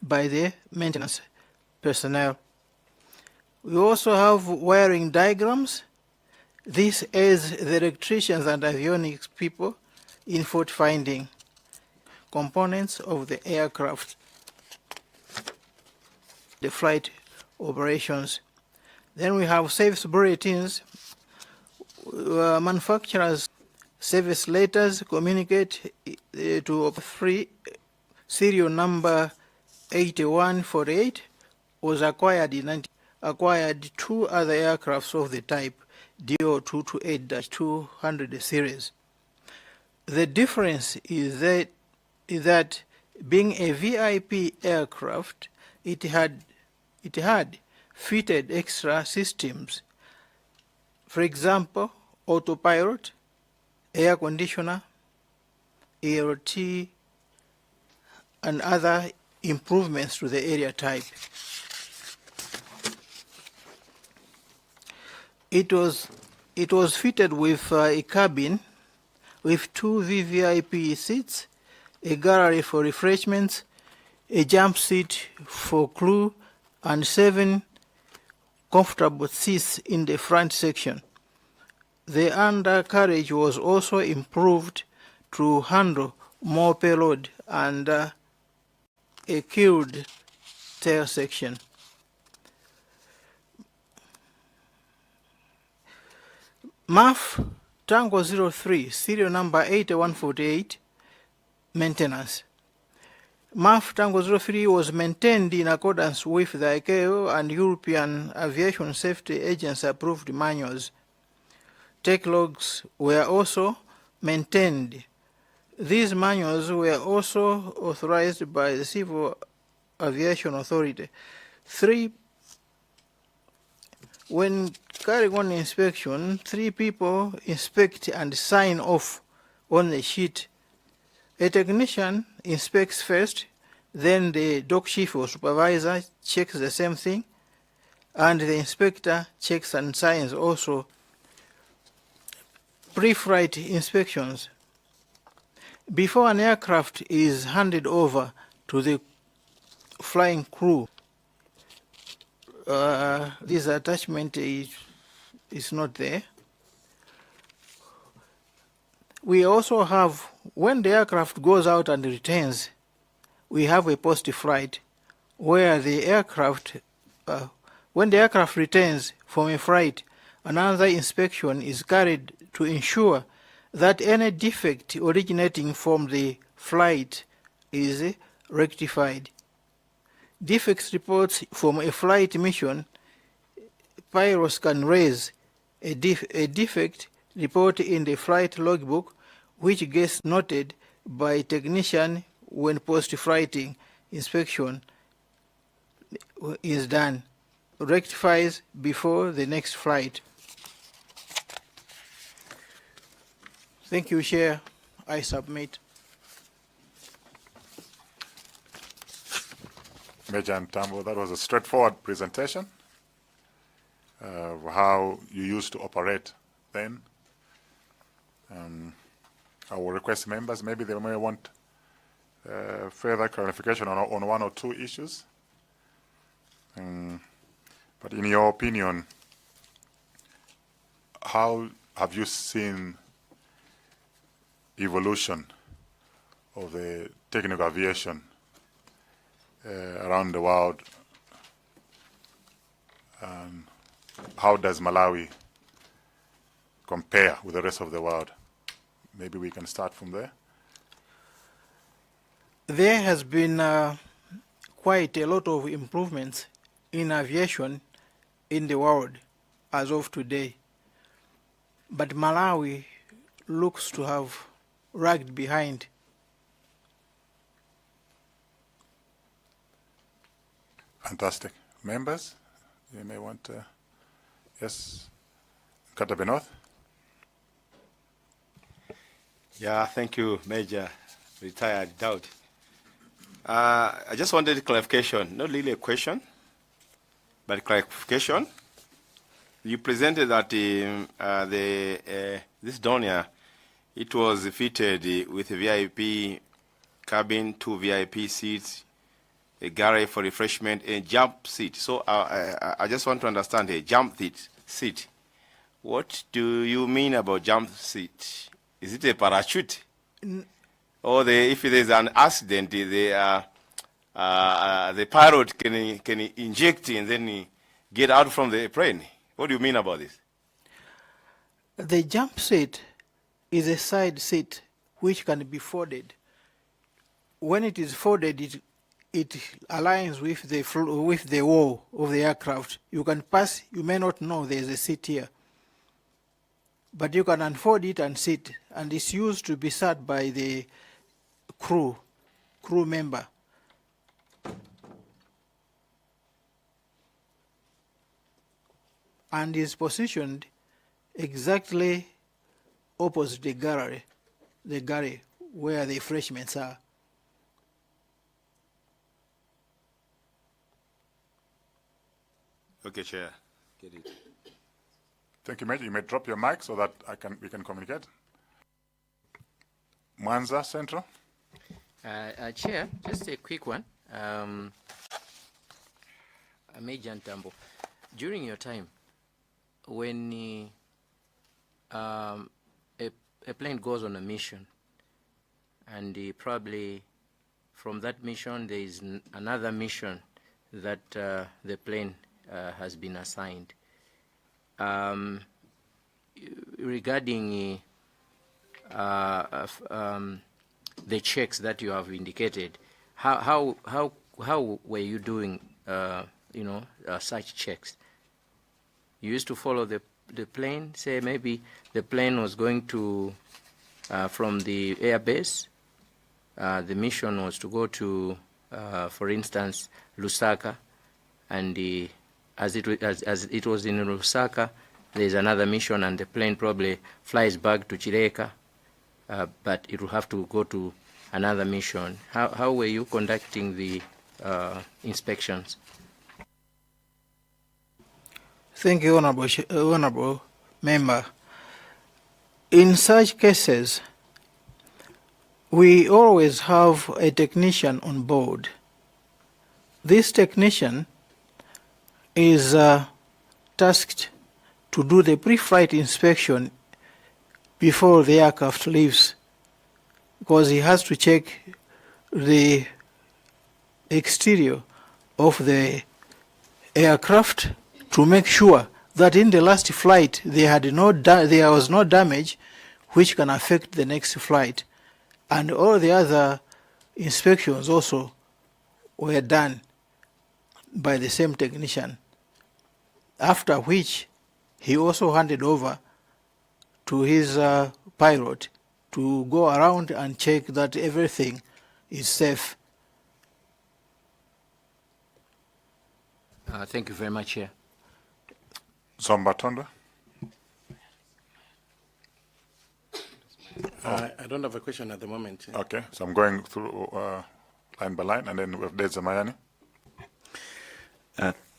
by the maintenance personnel. We also have wiring diagrams. This aids the electricians and avionics people in fault finding components of the aircraft, the flight operations. Then we have service bulletins. Manufacturers' service letters communicate to free serial number 8148 was acquired acquired 2 other aircrafts of the type DO228-200 series. The difference is that being a VIP aircraft, it had fitted extra systems. For example, autopilot, air conditioner, ELT, and other improvements to the area type. It was fitted with a cabin with 2 VVIP seats, a gallery for refreshments, a jump seat for crew, and 7 comfortable seats in the front section. The undercarriage was also improved to handle more payload and a keeled tail section. MAF Tango 03, serial number 8148, maintenance. MAF Tango 03 was maintained in accordance with the ICAO and European Aviation Safety Agency approved manuals. Take logs were also maintained. These manuals were also authorized by the Civil Aviation Authority. When carrying on inspection, 3 people inspect and sign off on the sheet. A technician inspects first, then the dock chief or supervisor checks the same thing, and the inspector checks and signs also. Pre-flight inspections. Before an aircraft is handed over to the flying crew, this attachment is not there. We also have, when the aircraft goes out and returns, we have a post-flight where the aircraft, when the aircraft returns from a flight, another inspection is carried to ensure that any defect originating from the flight is rectified. Defects reports from a flight mission, pilots can raise a defect report in the flight logbook, which gets noted by technician when post-flight inspection is done, rectifies before the next flight. Thank you, Chair. I submit. Major Ntambo, that was a straightforward presentation of how you used to operate then. I will request members, maybe they may want further clarification on 1 or 2 issues. But in your opinion, how have you seen evolution of the technical aviation around the world? How does Malawi compare with the rest of the world? Maybe we can start from there. There has been quite a lot of improvements in aviation in the world as of today. But Malawi looks to have lagged behind. Fantastic. Members, you may want to, yes, Katabe North. Yeah, thank you, Major Retired Daud. I just wanted a clarification, not really a question, but clarification. You presented that this Donia, it was fitted with a VIP cabin, 2 VIP seats, a gallery for refreshment, and jump seat. So I just want to understand a jump seat. What do you mean about jump seat? Is it a parachute? Or if there's an accident, the pilot can inject and then get out from the plane? What do you mean about this? The jump seat is a side seat which can be folded. When it is folded, it aligns with the wall of the aircraft. You can pass, you may not know there is a seat here, but you can unfold it and sit, and it's used to be sat by the crew member. And is positioned exactly opposite the gallery where the refreshments are. Okay, Chair. Get it. Thank you, Major. You may drop your mic so that we can communicate. Mwanza Central. Chair, just a quick one. Major Ntambo, during your time, when a plane goes on a mission, and probably from that mission there is another mission that the plane has been assigned. Regarding the checks that you have indicated, how were you doing such checks? You used to follow the plane, say maybe the plane was going to from the airbase, the mission was to go to for instance Lusaka, and as it was in Lusaka, there's another mission and the plane probably flies back to Chireka, but it will have to go to another mission. How were you conducting the inspections? Thank you, Honorable Member. In such cases, we always have a technician on board. This technician is tasked to do the pre-flight inspection before the aircraft leaves, because he has to check the exterior of the aircraft to make sure that in the last flight there was no damage which can affect the next flight. And all the other inspections also were done by the same technician, after which he also handed over to his pilot to go around and check that everything is safe. Thank you very much, Chair. Zombatonda. I don't have a question at the moment. Okay, so I'm going through line by line, and then we have Deza Mayani.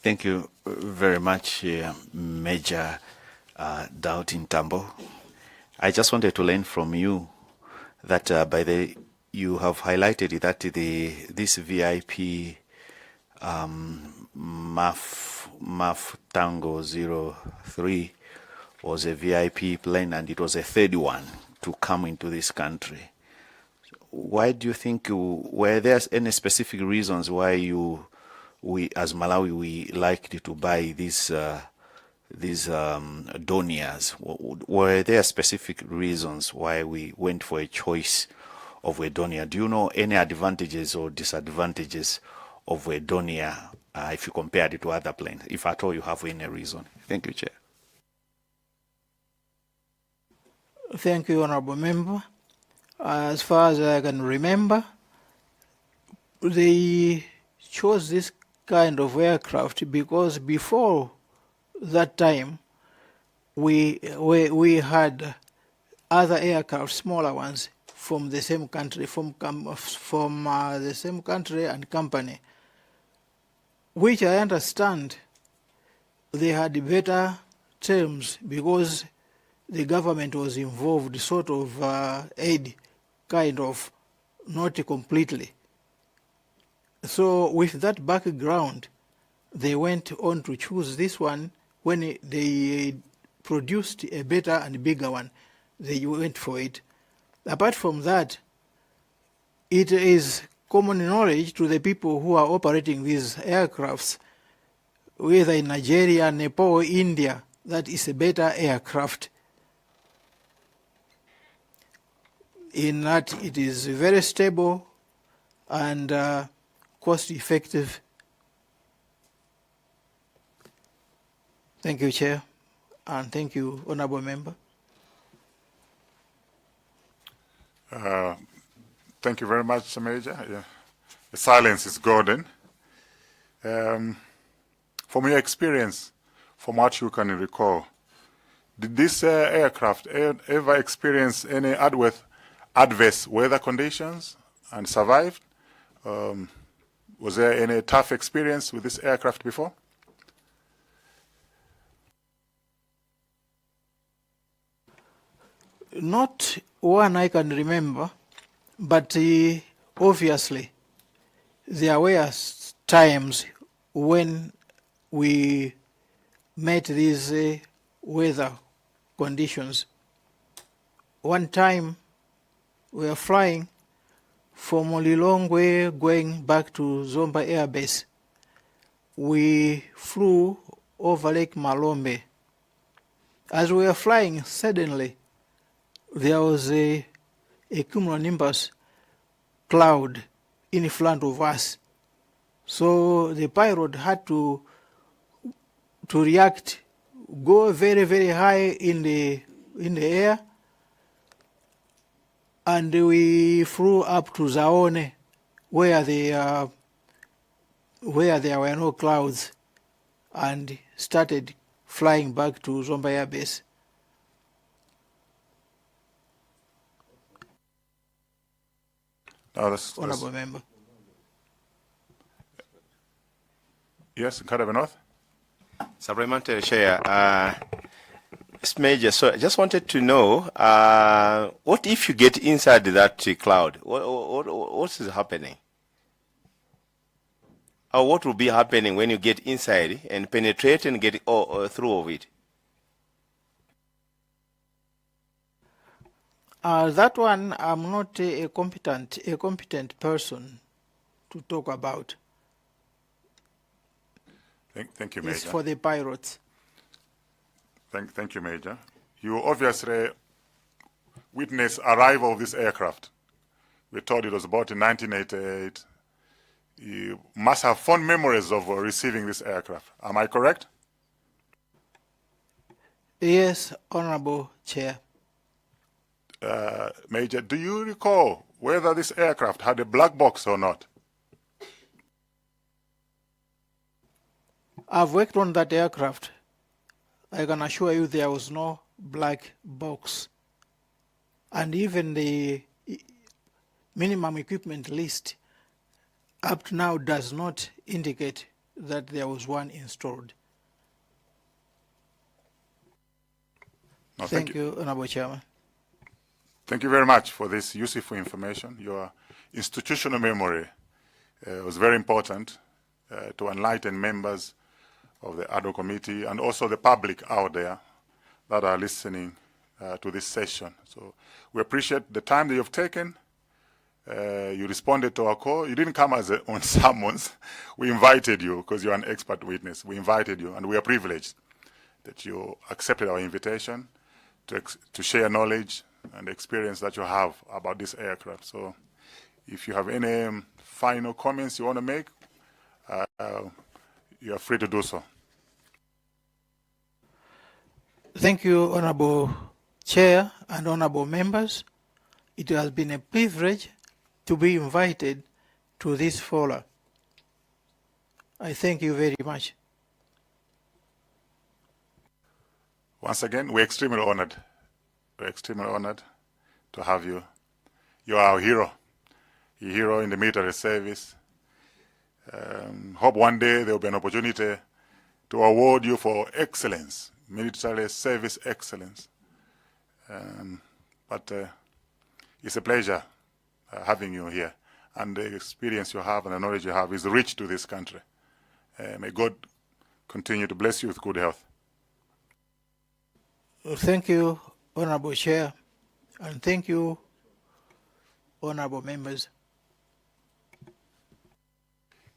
Thank you very much, Major Daudi Ntambo. I just wanted to learn from you that you have highlighted that this VIP MAF Tango 03 was a VIP plane, and it was a third one to come into this country. Why do you think, were there any specific reasons why we as Malawi, we liked to buy these doniers? Were there specific reasons why we went for a choice of a donier? Do you know any advantages or disadvantages of a donier if you compared it to other planes, if at all you have any reason? Thank you, Chair. Thank you, Honorable Member. As far as I can remember, they chose this kind of aircraft because before that time we had other aircraft, smaller ones, from the same country, from the same country and company, which I understand they had better terms because the government was involved, sort of aid, kind of, not completely. So with that background, they went on to choose this one. When they produced a better and bigger one, they went for it. Apart from that, it is common knowledge to the people who are operating these aircrafts, whether in Nigeria, Nepal, or India, that is a better aircraft. In that it is very stable and cost effective. Thank you, Chair, and thank you, Honorable Member. Thank you very much, Major. Yeah. The silence is golden. From your experience, from what you can recall, did this aircraft ever experience any adverse weather conditions and survived? Was there any tough experience with this aircraft before? Not one I can remember, but obviously there were times when we met these weather conditions. One time we were flying from Lilongwe going back to Zomba Air Base. We flew over Lake Malombe. As we were flying, suddenly there was a cumulonimbus cloud in front of us. So the pilot had to react, go very, very high in the air, and we flew up to Zaone, where there were no clouds, and started flying back to Zomba Air Base. Honourable Member. Yes, Kadabe North. Supplementary Chair, Mr. Major, so I just wanted to know, what if you get inside that cloud? What is happening? Or what will be happening when you get inside and penetrate and get through of it? That one I'm not a competent person to talk about. Thank you, Major. It's for the pilots. Thank you, Major. You obviously witnessed arrival of this aircraft. We told it was about in 1988. You must have fond memories of receiving this aircraft. Am I correct? Yes, Honorable Chair. Major, do you recall whether this aircraft had a black box or not? I've worked on that aircraft. I can assure you there was no black box. And even the minimum equipment list up to now does not indicate that there was one installed. No, Thank you, Honorable Chairman. Thank you very much for this useful information. Your institutional memory was very important to enlighten members of the ADO committee and also the public out there that are listening to this session. So we appreciate the time that you've taken. You responded to our call. You didn't come as on summons. We invited you because you're an expert witness. We invited you, and we are privileged that you accepted our invitation to share knowledge and experience that you have about this aircraft. So if you have any final comments you want to make, you are free to do so. Thank you, Honorable Chair and Honorable Members. It has been a privilege to be invited to this forum. I thank you very much. Once again, we're extremely honored. We're extremely honored to have you. You are our hero, a hero in the military service. Hope one day there will be an opportunity to award you for excellence, military service excellence. But it's a pleasure having you here. and the experience you have and the knowledge you have is rich to this country. May God continue to bless you with good health. Thank you, Honorable Chair, and thank you, honorable members.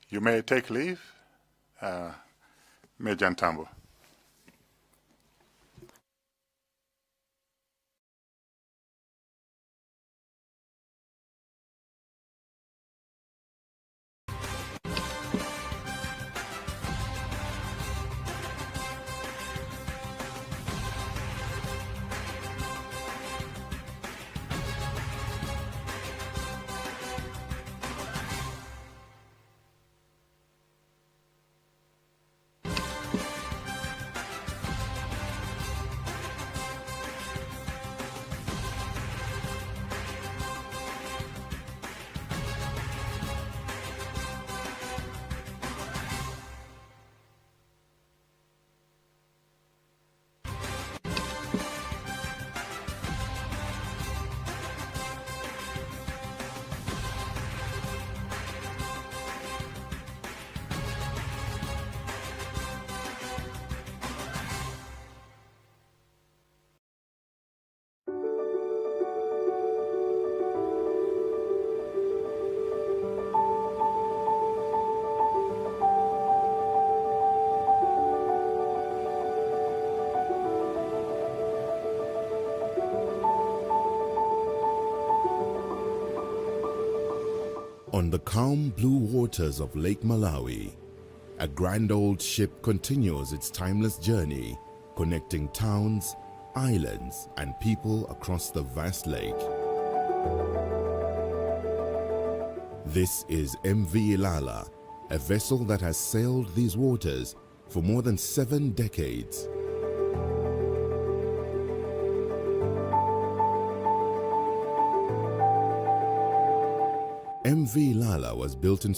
You may take leave, Major Ntambo. On the calm blue waters of Lake Malawi, a grand old ship continues its timeless journey, connecting towns, islands, and people across the vast lake. This is MV Ilala, a vessel that has sailed these waters for more than 7 decades. MV Ilala was built in